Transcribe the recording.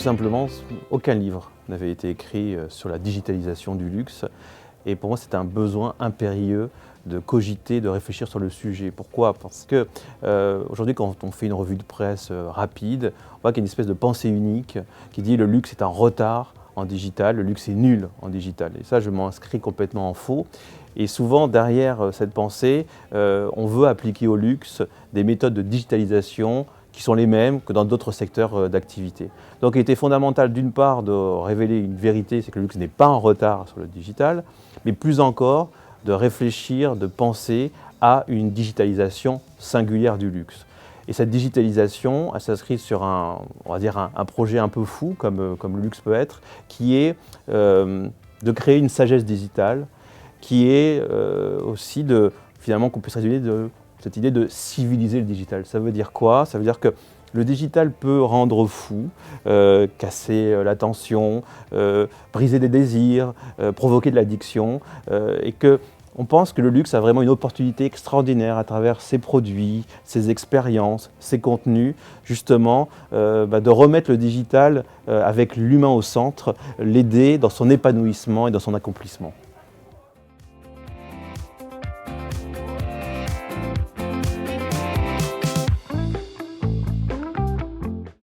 Tout simplement, aucun livre n'avait été écrit sur la digitalisation du luxe. Et pour moi, c'était un besoin impérieux de cogiter, de réfléchir sur le sujet. Pourquoi? Parce que aujourd'hui, quand on fait une revue de presse rapide, on voit qu'il y a une espèce de pensée unique qui dit le luxe est en retard en digital, le luxe est nul en digital. Et ça, je m'inscris complètement en faux. Et souvent, derrière cette pensée, on veut appliquer au luxe des méthodes de digitalisation qui sont les mêmes que dans d'autres secteurs d'activité. Donc il était fondamental d'une part de révéler une vérité, c'est que le luxe n'est pas en retard sur le digital, mais plus encore de réfléchir, de penser à une digitalisation singulière du luxe. Et cette digitalisation, elle s'inscrit sur on va dire un projet un peu fou, comme le luxe peut être, qui est de créer une sagesse digitale, qui est aussi finalement qu'on puisse résumer de cette idée de civiliser le digital. Ça veut dire quoi? Ça veut dire que le digital peut rendre fou, casser l'attention, briser des désirs, provoquer de l'addiction, et qu'on pense que le luxe a vraiment une opportunité extraordinaire à travers ses produits, ses expériences, ses contenus, justement, de remettre le digital avec l'humain au centre, l'aider dans son épanouissement et dans son accomplissement.